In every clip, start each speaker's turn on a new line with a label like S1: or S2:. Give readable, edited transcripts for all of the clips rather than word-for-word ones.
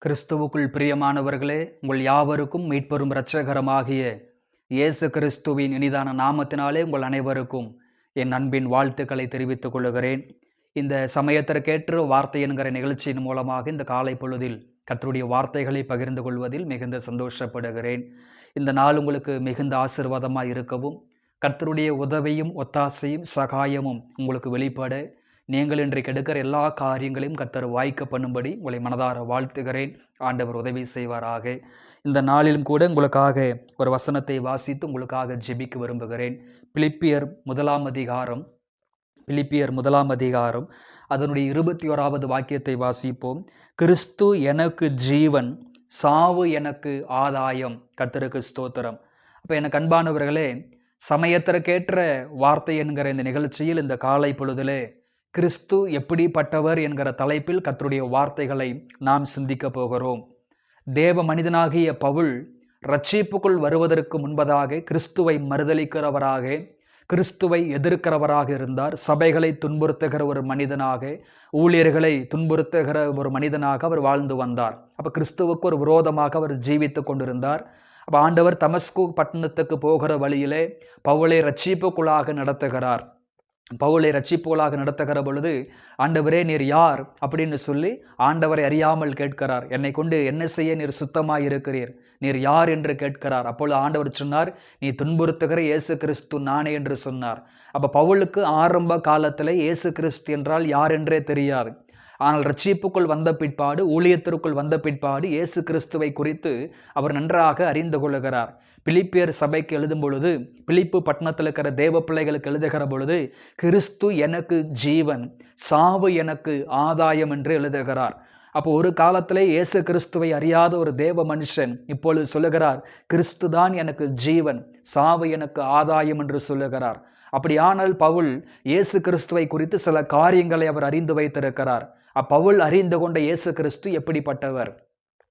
S1: கிறிஸ்துவுக்குள் பிரியமானவர்களே, உங்கள் யாவருக்கும் மீட்பெரும் இரட்சகரமாகிய இயேசு கிறிஸ்துவின் இனிதான நாமத்தினாலே உங்கள் அனைவருக்கும் என் அன்பின் வாழ்த்துக்களை தெரிவித்துக் கொள்கிறேன். இந்த சமயத்திற்கேற்ற வார்த்தை என்கிற நிகழ்ச்சியின் மூலமாக இந்த காலை பொழுதில் கர்த்தருடைய வார்த்தைகளை பகிர்ந்து கொள்வதில் மிகுந்த சந்தோஷப்படுகிறேன். இந்த நாள் உங்களுக்கு மிகுந்த ஆசீர்வாதமாக இருக்கவும், கர்த்தருடைய உதவியும் ஒத்தாசையும் சகாயமும் உங்களுக்கு வெளிப்பட, நீங்கள் இன்றைக்கு எடுக்கிற எல்லா காரியங்களையும் கர்த்தர் வாய்க்க பண்ணும்படி உங்களை மனதார வாழ்த்துகிறேன். ஆண்டவர் உதவி செய்வாராக. இந்த நாளிலும் கூட உங்களுக்காக ஒரு வசனத்தை வாசித்து உங்களுக்காக ஜெபிக்க விரும்புகிறேன். பிலிப்பியர் முதலாம் அதிகாரம் அதனுடைய 21வது வாக்கியத்தை வாசிப்போம். கிறிஸ்து எனக்கு ஜீவன், சாவு எனக்கு ஆதாயம். கர்த்தருக்கு ஸ்தோத்திரம். அப்போ எனக்கு அன்பானவர்களே, சமயத்திற்கேற்ற வார்த்தை என்கிற இந்த நிகழ்ச்சியில் இந்த காலை பொழுதிலே கிறிஸ்து எப்படிப்பட்டவர் என்கிற தலைப்பில் கர்த்தருடைய வார்த்தைகளை நாம் சிந்திக்க போகிறோம். தேவ மனிதனாகிய பவுல் ரட்சிப்புக்குள் வருவதற்கு முன்பதாக கிறிஸ்துவை மறுதலிக்கிறவராக, கிறிஸ்துவை எதிர்க்கிறவராக இருந்தார். சபைகளை துன்புறுத்துகிற ஒரு மனிதனாக, ஊழியர்களை துன்புறுத்துகிற ஒரு மனிதனாக அவர் வாழ்ந்து வந்தார். அப்போ கிறிஸ்துவுக்கு ஒரு விரோதமாக அவர் ஜீவித்து கொண்டிருந்தார். அப்போ ஆண்டவர் தமஸ்கு பட்டணத்துக்கு போகிற வழியிலே பவுலை ரட்சிப்புக்குள்ளாக நடத்துகிறார். பவுலை ரட்சிப்புகளாக நடத்துகிற பொழுது, ஆண்டவரே நீர் யார் அப்படின்னு சொல்லி ஆண்டவரை அறியாமல் கேட்கிறார். என்னை கொண்டு என்ன செய்ய நீர் சுத்தமாக இருக்கிறீர், நீர் யார் என்று கேட்கிறார். அப்பொழுது ஆண்டவர் சொன்னார், நீ துன்புறுத்துகிற இயேசு கிறிஸ்து நானே என்று சொன்னார். அப்போ பவுலுக்கு ஆரம்ப காலத்தில் இயேசு கிறிஸ்து என்றால் யார் என்றே தெரியாது. ஆனால் ரட்சிப்புக்குள் வந்த பிற்பாடு, ஊழியத்திற்குள் வந்த பிற்பாடு இயேசு கிறிஸ்துவை குறித்து அவர் நன்றாக அறிந்து கொள்ளுகிறார். பிலிப்பியர் சபைக்கு எழுதும் பொழுது, பிலிப்பு பட்டணத்தில் இருக்கிற தேவ பிள்ளைகளுக்கு எழுதுகிற பொழுது, கிறிஸ்து எனக்கு ஜீவன், சாவு எனக்கு ஆதாயம் என்று எழுதுகிறார். அப்போ ஒரு காலத்திலே இயேசு கிறிஸ்துவை அறியாத ஒரு தேவ மனுஷன் இப்பொழுது சொல்லுகிறார், கிறிஸ்து தான் எனக்கு ஜீவன், சாவு எனக்கு ஆதாயம் என்று சொல்லுகிறார். அப்படியானால் பவுல் இயேசு கிறிஸ்துவை குறித்து சில காரியங்களை அவர் அறிந்து வைத்திருக்கிறார். அப்பவுல் அறிந்து கொண்ட இயேசு கிறிஸ்து எப்படிப்பட்டவர்?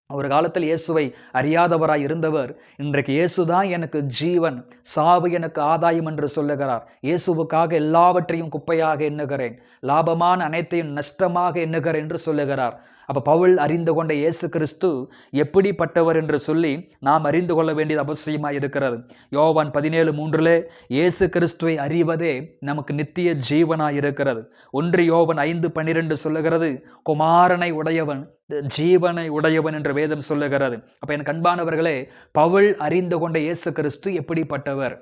S1: ஒரு காலத்தில் இயேசுவை அறியாதவராய் இருந்தவர் இன்றைக்கு இயேசுதான் எனக்கு ஜீவன், சாவு எனக்கு ஆதாயம் என்று சொல்லுகிறார். இயேசுவுக்காக எல்லாவற்றையும் குப்பையாக எண்ணுகிறேன், லாபமான அனைத்தையும் நஷ்டமாக எண்ணுகிறேன் என்று சொல்லுகிறார். அப்போ பவுல் அறிந்து கொண்ட இயேசு கிறிஸ்து எப்படிப்பட்டவர் என்று சொல்லி நாம் அறிந்து கொள்ள வேண்டியது அவசியமாக இருக்கிறது. யோவான் 17:3 இயேசு கிறிஸ்துவை அறிவதே நமக்கு நித்திய ஜீவனாய் இருக்கிறது. 1 யோவான் 5:12 சொல்லுகிறது, குமாரனை உடையவன் ஜீவனை உடையவன் என்று வேதம் சொல்லுகிறது. அப்போ எனக்கு அன்பானவர்களே, பவுல் அறிந்து கொண்ட இயேசு கிறிஸ்து எப்படிப்பட்டவர்?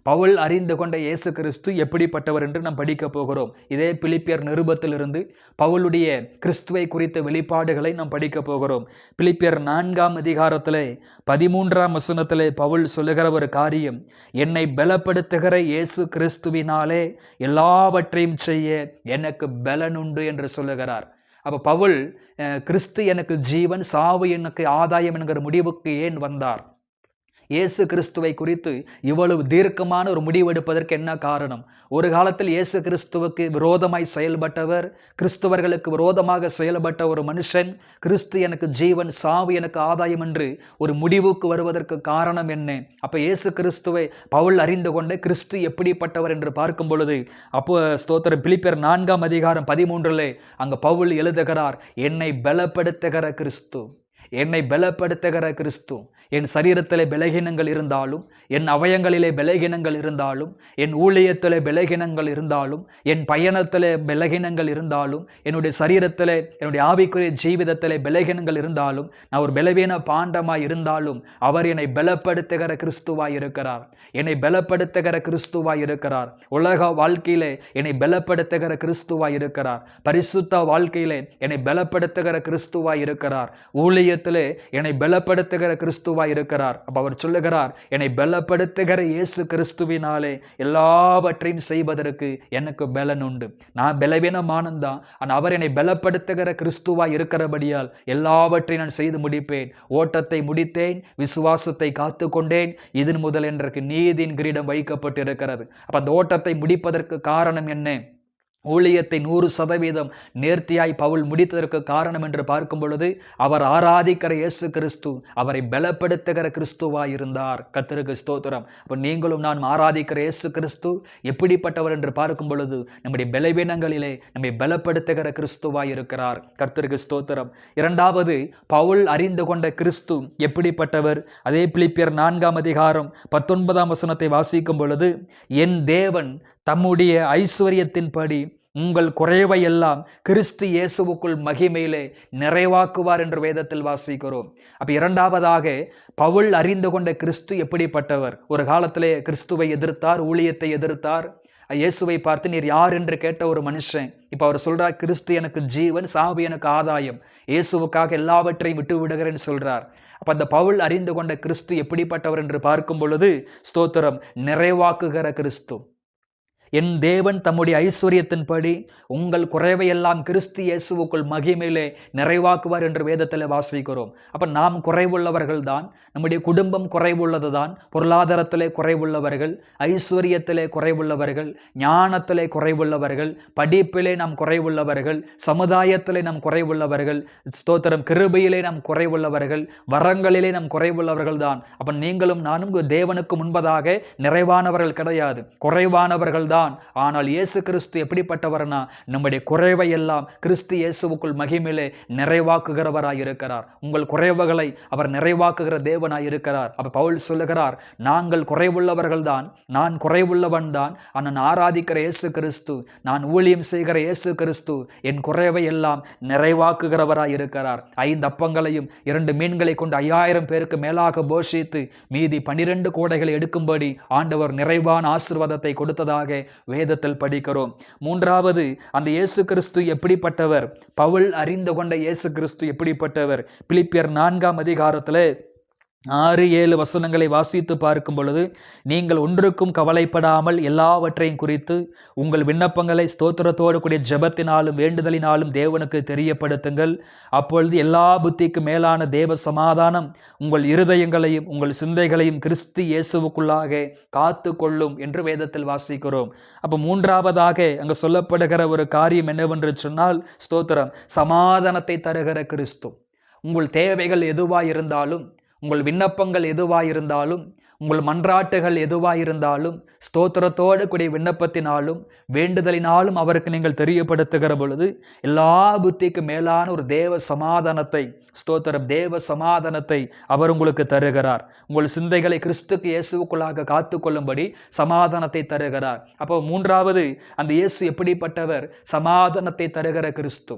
S1: பவுல் அறிந்து கொண்ட இயேசு கிறிஸ்து எப்படிப்பட்டவர் என்று நாம் படிக்க போகிறோம். இதே பிலிப்பியர் நிருபத்திலிருந்து பவுலுடைய கிறிஸ்துவை குறித்த வெளிப்பாடுகளை நாம் படிக்க போகிறோம். பிலிப்பியர் 4ஆம் அதிகாரத்திலே 13ஆம் வசனத்திலே பவுல் சொல்லுகிற ஒரு காரியம், என்னை பலப்படுத்துகிற இயேசு கிறிஸ்துவினாலே எல்லாவற்றையும் செய்ய எனக்கு பலனுண்டு என்று சொல்லுகிறார். அப்போ பவுல் கிறிஸ்து எனக்கு ஜீவன், சாவு எனக்கு ஆதாயம் என்கிற முடிவுக்கு ஏன் வந்தார்? இயேசு கிறிஸ்துவை குறித்து இவ்வளவு தீர்க்கமான ஒரு முடிவெடுப்பதற்கு என்ன காரணம்? ஒரு காலத்தில் இயேசு கிறிஸ்துவுக்கு விரோதமாய் செயல்பட்டவர், கிறிஸ்துவர்களுக்கு விரோதமாக செயல்பட்ட ஒரு மனுஷன், கிறிஸ்து எனக்கு ஜீவன், சாவு எனக்கு ஆதாயம் என்று ஒரு முடிவுக்கு வருவதற்கு காரணம் என்ன? அப்போ இயேசு கிறிஸ்துவை பவுல் அறிந்து கொண்ட கிறிஸ்து எப்படிப்பட்டவர் என்று பார்க்கும் பொழுது, அப்போ ஸ்தோத்திரம், பிலிப்பியர் 4ஆம் அதிகாரம் 13 அங்கே பவுல் எழுதுகிறார், என்னை பலப்படுத்துகிற கிறிஸ்து, என்னை பலப்படுத்துகிற கிறிஸ்து. என் சரீரத்திலே பலகீனங்கள் இருந்தாலும், என் அவயங்களிலே பலகீனங்கள் இருந்தாலும், என் ஊழியத்திலே பலகீனங்கள் இருந்தாலும், என் பயணத்திலே பலகீனங்கள் இருந்தாலும், என்னுடைய சரீரத்திலே, என்னுடைய ஆவிக்குரிய ஜீவிதத்திலே பலகீனங்கள் இருந்தாலும், நான் ஒரு பலவீன பாண்டமாய் இருந்தாலும் அவர் என்னை பலப்படுத்துகிற கிறிஸ்துவாய் இருக்கிறார். என்னை பலப்படுத்துகிற கிறிஸ்துவாய் இருக்கிறார். உலக வாழ்க்கையிலே என்னை பலப்படுத்துகிற கிறிஸ்துவாய் இருக்கிறார். பரிசுத்த வாழ்க்கையிலே என்னை பலப்படுத்துகிற கிறிஸ்துவாய் இருக்கிறார். ஊழியத்திலே என்னை பலப்படுத்துகிற கிறிஸ்துவாய் இருக்கிறார். அப்ப அவர் சொல்லுகிறார், என்னை பலப்படுத்துகிற இயேசு கிறிஸ்துவினாலே எல்லாவற்றையும் செய்வதற்கு எனக்கு பலன் உண்டு. நான் பலவீனமானந்தான், ஆனால் அவர் என்னை பலப்படுத்துகிற கிறிஸ்துவாய் இருக்கிறபடியால் எல்லாவற்றையும் நான் செய்து முடிப்பேன். ஓட்டத்தை முடித்தேன், விசுவாசத்தை காத்து கொண்டேன், இதன் முதல் எனக்கு நீதியின் கிரீடம் வைக்கப்பட்டிருக்கிறது. அப்ப அந்த ஓட்டத்தை முடிப்பதற்கு காரணம் என்ன? ஊழியத்தை 100% நேர்த்தியாய் பவுல் முடித்ததற்கு காரணம் என்று பார்க்கும் பொழுது அவர் ஆராதிக்கிற இயேசு கிறிஸ்து அவரை பலப்படுத்துகிற கிறிஸ்துவாய் இருந்தார். கர்த்தருக்கு ஸ்தோத்திரம். அப்போ நீங்களும் நான் ஆராதிக்கிற இயேசு கிறிஸ்து எப்படிப்பட்டவர் என்று பார்க்கும் பொழுது நம்முடைய பலவீனங்களிலே நம்மை பலப்படுத்துகிற கிறிஸ்துவாய் இருக்கிறார். கர்த்தருக்கு ஸ்தோத்திரம். இரண்டாவது, பவுல் அறிந்து கொண்ட கிறிஸ்து எப்படிப்பட்டவர்? அதே பிலிப்பியர் 4:19 வாசிக்கும் பொழுது, என் தேவன் தம்முடைய ஐஸ்வர்யத்தின்படி உங்கள் குறைவை எல்லாம் கிறிஸ்து இயேசுவுக்குள் மகிமையிலே நிறைவாக்குவார் என்று வேதத்தில் வாசிக்கிறோம். அப்ப இரண்டாவதாக பவுல் அறிந்து கொண்ட கிறிஸ்து எப்படிப்பட்டவர்? ஒரு காலத்திலே கிறிஸ்துவை எதிர்த்தார், ஊழியத்தை எதிர்த்தார். இயேசுவை பார்த்து நீர் யார் என்று கேட்ட ஒரு மனுஷன் இப்போ அவர் சொல்றார், கிறிஸ்து எனக்கு ஜீவன், சாவு எனக்கு ஆதாயம், இயேசுவுக்காக எல்லாவற்றையும் விட்டு விடுகிறேன்னு சொல்றார். அப்ப அந்த பவுல் அறிந்து கொண்ட கிறிஸ்து எப்படிப்பட்டவர் என்று பார்க்கும் பொழுது ஸ்தோத்திரம், நிறைவாக்குகிற கிறிஸ்து. என் தேவன் தம்முடைய ஐஸ்வர்யத்தின்படி உங்கள் குறைவையெல்லாம் கிறிஸ்து இயேசுவுக்குள் மகிமையிலே நிறைவாக்குவார் என்று வேதத்தில் வாசிக்கிறோம். அப்போ நாம் குறைவுள்ளவர்கள் தான், நம்முடைய குடும்பம் குறைவுள்ளது தான், பொருளாதாரத்திலே குறைவுள்ளவர்கள், ஐஸ்வர்யத்திலே குறைவுள்ளவர்கள், ஞானத்திலே குறைவுள்ளவர்கள், படிப்பிலே நாம் குறைவுள்ளவர்கள், சமுதாயத்திலே நாம் குறைவுள்ளவர்கள், ஸ்தோத்திரம் கிருபையிலே நாம் குறைவுள்ளவர்கள், வரங்களிலே நாம் குறைவுள்ளவர்கள் தான். அப்போ நீங்களும் நானும் தேவனுக்கு முன்பதாக நிறைவானவர்கள் கிடையாது, குறைவானவர்கள் தான். ஆனால் இயேசு கிறிஸ்து எப்படிப்பட்டவர்னா நம்முடைய குறைவை எல்லாம் கிறிஸ்து இயேசுவுக்குள் மகிமையிலே நிறைவாக்குகிறவராய் இருக்கிறார். உங்கள் குறைவுகளை அவர் நிறைவாக்குகிற தேவனாய் இருக்கிறார். அப்ப பவுல் சொல்லுகிறார், நாங்கள் குறைவுள்ளவர்கள் தான், நான் குறைவுள்ளவன் தான், ஆனால் ஆராதிக்கிற இயேசு கிறிஸ்து, நான் ஊழியம் செய்கிற இயேசு கிறிஸ்து என் குறைவை எல்லாம் நிறைவாக்குகிறவராய் இருக்கிறார். 5 அப்பங்களையும் 2 மீன்களை கொண்டு 5000 பேருக்கு மேலாக போஷித்து மீதி 12 கூடைகளை எடுக்கும்படி ஆண்டவர் நிறைவான ஆசீர்வாதத்தை கொடுத்ததாக வேதத்தில் படிக்கிறோம். மூன்றாவது, அந்த இயேசு கிறிஸ்து எப்படிப்பட்டவர்? பவுல் அறிந்து கொண்ட இயேசு கிறிஸ்து எப்படிப்பட்டவர்? பிலிப்பியர் 4 6-7 வாசித்து பார்க்கும் பொழுது, நீங்கள் ஒன்றுக்கும் கவலைப்படாமல் எல்லாவற்றையும் குறித்து உங்கள் விண்ணப்பங்களை ஸ்தோத்திரத்தோடு கூடிய ஜெபத்தினாலும் வேண்டுதலினாலும் தேவனுக்கு தெரியப்படுத்துங்கள். அப்பொழுது எல்லா புத்திக்கு மேலான தேவ சமாதானம் உங்கள் இருதயங்களையும் உங்கள் சிந்தைகளையும் கிறிஸ்து இயேசுவுக்குள்ளாக காத்து கொள்ளும் என்று வேதத்தில் வாசிக்கிறோம். அப்போ மூன்றாவதாக அங்கு சொல்லப்படுகிற ஒரு காரியம் என்னவென்று சொன்னால், ஸ்தோத்திரம், சமாதானத்தை தருகிற கிறிஸ்து. உங்கள் தேவைகள் எதுவாயிருந்தாலும், உங்கள் விண்ணப்பங்கள் எதுவாயிருந்தாலும், உங்கள் மன்றாட்டுகள் எதுவாயிருந்தாலும் ஸ்தோத்திரத்தோடு கூடிய விண்ணப்பத்தினாலும் வேண்டுதலினாலும் அவருக்கு நீங்கள் தெரியப்படுத்துகிற பொழுது எல்லா புத்திக்கு மேலான ஒரு தேவ சமாதானத்தை, ஸ்தோத்திரம், தேவ சமாதானத்தை அவர் உங்களுக்கு தருகிறார். உங்கள் சிந்தைகளை கிறிஸ்துக்கு இயேசுக்குள்ளாக காத்து கொள்ளும்படி சமாதானத்தை தருகிறார். அப்போ மூன்றாவது, அந்த இயேசு எப்படிப்பட்டவர்? சமாதானத்தை தருகிற கிறிஸ்து.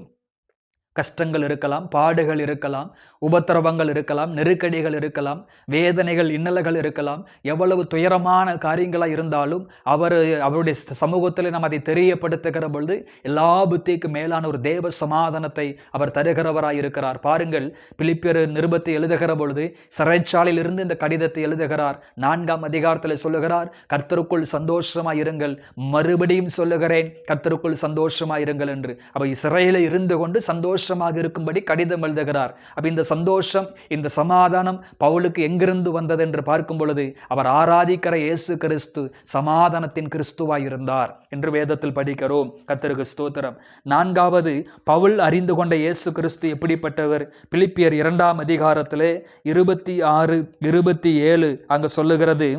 S1: கஷ்டங்கள் இருக்கலாம், பாடுகள் இருக்கலாம், உபத்திரவங்கள் இருக்கலாம், நெருக்கடிகள் இருக்கலாம், வேதனைகள் இன்னல்கள் இருக்கலாம், எவ்வளவு துயரமான காரியங்களாக இருந்தாலும் அவருடைய சமூகத்தில் நாம் அதை தெரியப்படுத்துகிற பொழுது எல்லா புத்திக்கு மேலான ஒரு தேவ சமாதானத்தை அவர் தருகிறவராய் இருக்கிறார். பாருங்கள், பிலிப்பியர் நிருபத்தை எழுதுகிற பொழுது சிறைச்சாலையில் இருந்து இந்த கடிதத்தை எழுதுகிறார். 4 சொல்லுகிறார், கர்த்தருக்குள் சந்தோஷமாய் இருங்கள். மறுபடியும் சொல்லுகிறேன், கர்த்தருக்குள் சந்தோஷமாய் இருங்கள் என்று. அப்ப சிறையில் இருந்து கொண்டு சந்தோஷமாக இருக்கும்படி கடிதம் எழுதுகிறார். அப்ப இந்த சந்தோஷம், இந்த சமாதானம் பவுலுக்கு எங்கிருந்து வந்தது என்று பார்க்கும் பொழுது அவர் ஆராதிக்கிற இயேசு கிறிஸ்து சமாதானத்தின் கிறிஸ்துவாய் இருந்தார் என்று வேதத்தில் படிக்கிறோம். கர்த்தருக்கு ஸ்தோத்திரம். நான்காவது, பவுல் அறிந்து கொண்ட இயேசு கிறிஸ்து எப்படிப்பட்டவர்? பிலிப்பியர் 2 26-27 அங்க சொல்லுகிறது,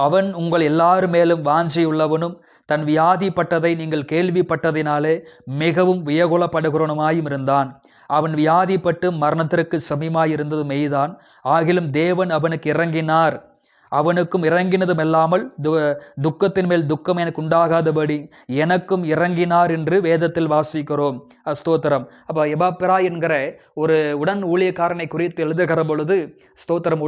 S1: அவன் உங்கள் எல்லார் மேலும் வாஞ்சியுள்ளவனும் தன் வியாதிப்பட்டதை நீங்கள் கேள்விப்பட்டதினாலே மிகவும் வியகுலப்படுகிறவனுமாயும் இருந்தான். அவன் வியாதிப்பட்டு மரணத்திற்கு சமீபமாயிருந்தது மெய்தான். ஆகிலும் தேவன் அவனுக்கு இறங்கினார். அவனுக்கும் இறங்கினதும் இல்லாமல் துக்கத்தின் மேல் துக்கம் எனக்கு உண்டாகாதபடி எனக்கும் இறங்கினார் என்று வேதத்தில் வாசிக்கிறோம். ஸ்தோத்திரம். அப்போ எபாப்பிரா என்கிற ஒரு உடன் ஊழியக்காரனை குறித்து எழுதுகிற பொழுது, ஸ்தோத்திரம்,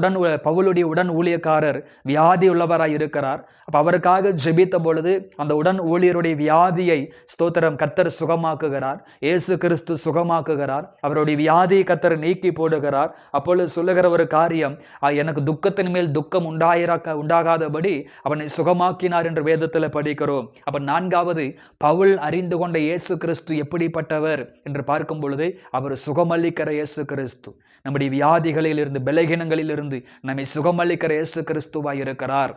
S1: பவுலுடைய உடன் ஊழியக்காரர் வியாதி உள்ளவராய் இருக்கிறார். அப்போ அவருக்காக ஜெபித்த பொழுது அந்த உடன் ஊழியருடைய வியாதியை, ஸ்தோத்திரம், கர்த்தர் சுகமாக்குகிறார். இயேசு கிறிஸ்து சுகமாக்குகிறார். அவருடைய வியாதியை கர்த்தர் நீக்கி போடுகிறார். அப்பொழுது சொல்லுகிற ஒரு காரியம், எனக்கு துக்கத்தின் மேல் துக்கம் உண்டாகாதபடி அவனை சுகமாக்கினார் என்று வேதத்தில் படிக்கிறோம். அப்ப நான்காவது, பவுல் அறிந்து கொண்ட இயேசு கிறிஸ்து எப்படிப்பட்டவர் என்று பார்க்கும் பொழுது அவர் சுகமளிக்கிற இயேசு கிறிஸ்து. நம்முடைய வியாதிகளில் இருந்து, பலகீனங்களில் இருந்து நம்மை சுகமளிக்கிற இயேசு கிறிஸ்துவாய் இருக்கிறார்.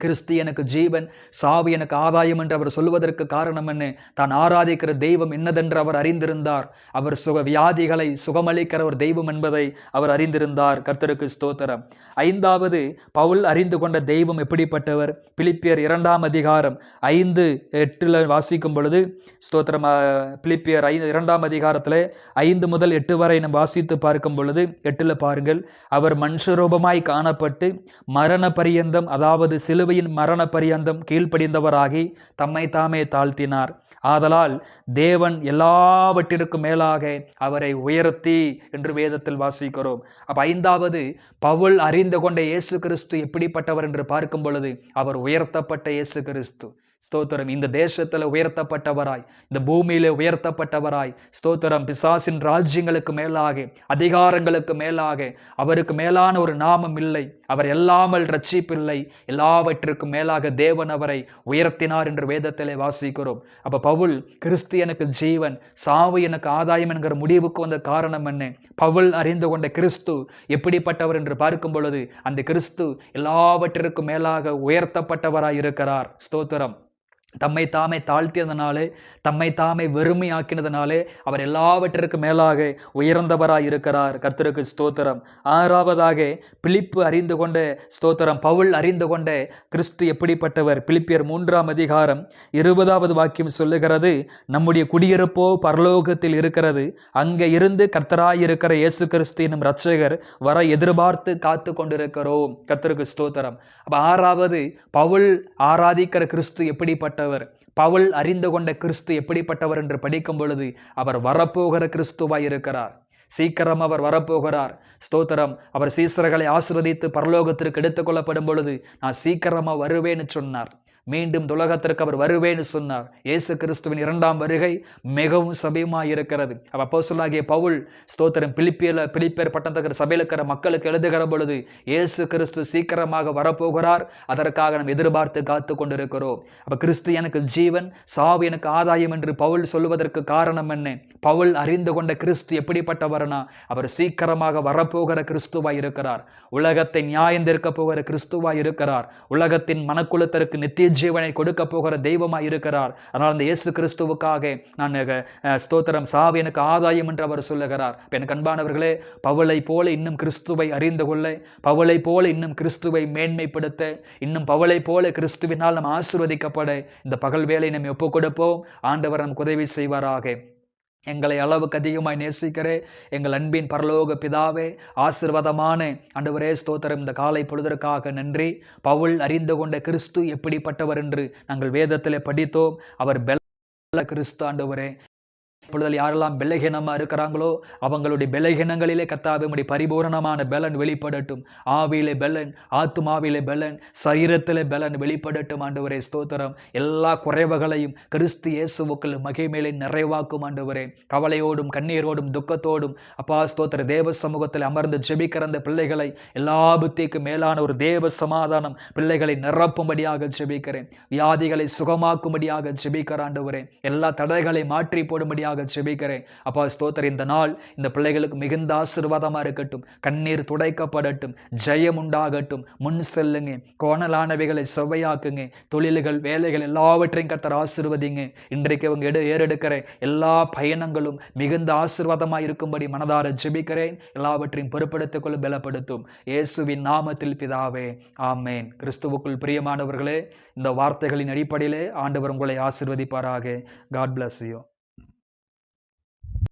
S1: கிறிஸ்து எனக்கு ஜீவன், சாவு எனக்கு ஆதாயம் என்று அவர் சொல்வதற்கு காரணம் என்ன? தான் ஆராதிக்கிற தெய்வம் என்னதென்று அவர் அறிந்திருந்தார். அவர் வியாதிகளை சுகமளிக்கிற ஒரு தெய்வம் என்பதை அவர் அறிந்திருந்தார். கர்த்தருக்கு ஸ்தோத்திரம். 5வது பவுல் அறிந்து கொண்ட தெய்வம் எப்படிப்பட்டவர்? பிலிப்பியர் 2ஆம் அதிகாரம் 5:8 வாசிக்கும் பொழுது ஸ்தோத்திரம். பிலிப்பியர் 2ஆம் அதிகாரத்தில் 5 முதல் 8 வரை நம்ம வாசித்து பார்க்கும் பொழுது 8 பாருங்கள். அவர் மனுஷரூபமாய் காணப்பட்டு மரண பரியந்தம், அதாவது சிலுவையின் மரண பரியந்தம் கீழ்ப்படிந்தவராகி தம்மை தாமே தாழ்த்தினார். ஆதலால் தேவன் எல்லாவற்றிற்கும் மேலாக அவரை உயர்த்தி என்று வேதத்தில் வாசிக்கிறோம். அப்ப 5வது பவுல் அறிந்து கொண்ட இயேசு கிறிஸ்து எப்படிப்பட்டவர் என்று பார்க்கும் பொழுது அவர் உயர்த்தப்பட்ட இயேசு கிறிஸ்து. ஸ்தோத்திரம். இந்த தேசத்தில் உயர்த்தப்பட்டவராய், இந்த பூமியில உயர்த்தப்பட்டவராய், ஸ்தோத்திரம். பிசாசின் ராஜ்யங்களுக்கு மேலாக, அதிகாரங்களுக்கு மேலாக அவருக்கு மேலான ஒரு நாமம் இல்லை. அவர் எல்லாமல் ரட்சிப்பில்லை. எல்லாவற்றிற்கும் மேலாக தேவன் அவரை உயர்த்தினார் என்று வேதத்திலே வாசிக்கிறோம். அப்ப பவுல் கிறிஸ்து எனக்கு ஜீவன், சாவு எனக்கு ஆதாயம் என்கிற முடிவுக்கு வந்த காரணம் என்ன? பவுல் அறிந்து கொண்ட கிறிஸ்து எப்படிப்பட்டவர் என்று பார்க்கும் பொழுது அந்த கிறிஸ்து எல்லாவற்றிற்கும் மேலாக உயர்த்தப்பட்டவராய் இருக்கிறார். ஸ்தோத்திரம். தம்மை தாமே தாழ்த்தியதனாலே, தம்மை தாமே வெறுமையாக்கினதனாலே அவர் எல்லாவற்றிற்கும் மேலாக உயர்ந்தவராய் இருக்கிறார். கர்த்தருக்கு ஸ்தோத்திரம். 6வதாக பிலிப்பு அறிந்து கொண்ட ஸ்தோத்திரம், பவுல் அறிந்து கொண்ட கிறிஸ்து எப்படிப்பட்டவர்? பிலிப்பியர் 3ஆம் அதிகாரம் 20வது வாக்கியம் சொல்லுகிறது, நம்முடைய குடியிருப்போ பரலோகத்தில் இருக்கிறது, அங்கே இருந்து கர்த்தராய் இருக்கிற இயேசு கிறிஸ்து என்னும் இரட்சகர் வர எதிர்பார்த்து காத்து கொண்டிருக்கிறோம். கர்த்தருக்கு ஸ்தோத்திரம். அப்ப 6வது பவுல் ஆராதிக்கிற கிறிஸ்து எப்படிப்பட்ட, பவுல் அறிந்து கொண்ட கிறிஸ்து எப்படிப்பட்டவர் என்று படிக்கும் பொழுது அவர் வரப்போகிற கிறிஸ்துவாய் இருக்கிறார். சீக்கிரம் அவர் வரப்போகிறார். ஸ்தோத்திரம். அவர் சீசர்களை ஆசீர்வதித்து பரலோகத்திற்கு எடுத்துக் கொள்ளப்படும் பொழுது நான் சீக்கிரமா வருவேன்னு சொன்னார். மீண்டும் உலகத்திற்கு அவர் வருவேன்னு சொன்னார். இயேசு கிறிஸ்துவின் 2ஆம் வருகை மிகவும் சமீபமாய் இருக்கிறது. அப்போஸ்தலனாகிய பவுல் ஸ்தோத்திரம் பிலிப்பியர் பட்டணத்துக்கு சபையில் இருக்கிற மக்களுக்கு எழுதுகிற பொழுது இயேசு கிறிஸ்து சீக்கிரமாக வரப்போகிறார், அதற்காக நாம் எதிர்பார்த்து காத்து கொண்டிருக்கிறோம். அப்ப கிறிஸ்து எனக்கு ஜீவன், சாவு எனக்கு ஆதாயம் என்று பவுல் சொல்வதற்கு காரணம் என்ன? பவுல் அறிந்து கொண்ட கிறிஸ்து எப்படிப்பட்டவர்னா அவர் சீக்கிரமாக வரப்போகிற கிறிஸ்துவாய் இருக்கிறார். உலகத்தை நியாயந்திருக்க போகிற கிறிஸ்துவாய் இருக்கிறார். உலகத்தின் மனக்குலத்திற்கு நித்திய ஜீவனை கொடுக்க போகிற தெய்வமாய் இருக்கிறார். அதனால் அந்த இயேசு கிறிஸ்துவுக்காக நான் ஸ்தோத்திரம், சாவு எனக்கு ஆதாயம் என்று அவர் சொல்லுகிறார். எனக்கு அன்பானவர்களே, பவுலை போல இன்னும் கிறிஸ்துவை அறிந்து கொள்ள, பவுலை போல இன்னும் கிறிஸ்துவை மேன்மைப்படுத்த, இன்னும் பவுலை போல கிறிஸ்துவினால் நாம் ஆசீர்வதிக்கப்பட இந்த பகல் வேளை நம்ம ஒப்புக் கொடுப்போம். ஆண்டவர் நமக்கு உதவி செய்வாராக. எங்களை அளவுக்கு அதிகமாய் நேசிக்கிறே எங்கள் அன்பின் பரலோக பிதாவே, ஆசீர்வாதமான ஆண்டவரே ஸ்தோத்திரம். இந்த காலை பொழுதற்காக நன்றி. பவுல் அறிந்து கொண்ட கிறிஸ்து எப்படிப்பட்டவர் என்று நாங்கள் வேதத்திலே படித்தோம். அவர் பெல கிறிஸ்து ஆண்டவரே. இப்பொழுது யாரெல்லாம் பலகீனமாக இருக்கிறாங்களோ அவங்களுடைய பலகீனங்களிலே கர்த்தாவே உம்முடைய பரிபூரணமான பலன் வெளிப்படட்டும். ஆவியிலே பலன், ஆத்துமாவிலே பலன், சரீரத்திலே பலன் வெளிப்படட்டும் ஆண்டவரே ஸ்தோத்திரம். எல்லா குறைவுகளையும் கிறிஸ்து இயேசுவுக்குள் மகிமையிலே நிறைவாக்கும் ஆண்டவரே. கவலையோடும் கண்ணீரோடும் துக்கத்தோடும் அப்பா ஸ்தோத்திர தேவ சமூகத்தில் அமர்ந்து ஜெபிக்கிற அந்த பிள்ளைகளை எல்லா புத்திக்கும் மேலான ஒரு தேவ சமாதானம் பிள்ளைகளை நிரப்பும்படியாக ஜெபிக்கிறேன். வியாதிகளை சுகமாக்கும்படியாக ஜெபிக்கிற ஆண்டவரே. எல்லா தடைகளை மாற்றி போடும்படியாக ஜெபிக்கிறேன். அப்பா ஸ்தோத்திரம். இந்த நாள் இந்த பிள்ளைகளுக்கு மிகுந்த ஆசீர்வாதமா இருக்கட்டும். கண்ணீர் துடைக்கப்படட்டும். ஜெயம் உண்டாகட்டும். முன் செல்லுங்க. கோணலானவைகளை செவ்வையாக்குங்க. தொழில்கள், வேலைகள் எல்லாவற்றையும் கர்த்தர் ஆசீர்வதிங்க. இன்றைக்கு அவங்க ஏறெடுக்கிற எல்லா பயணங்களும் மிகுந்த ஆசீர்வாதமா இருக்கும்படி மனதார ஜெபிக்கிறேன். எல்லாவற்றையும் பொறுப்படுத்திக் கொள்ள பலப்படுத்தும். இயேசுவின் நாமத்தில் பிதாவே, ஆமேன். கிறிஸ்துவுக்குள் பிரியமானவர்களே, இந்த வார்த்தைகளின் அடிப்படையிலே ஆண்டவர் உங்களை ஆசீர்வதிப்பாராக. God bless you.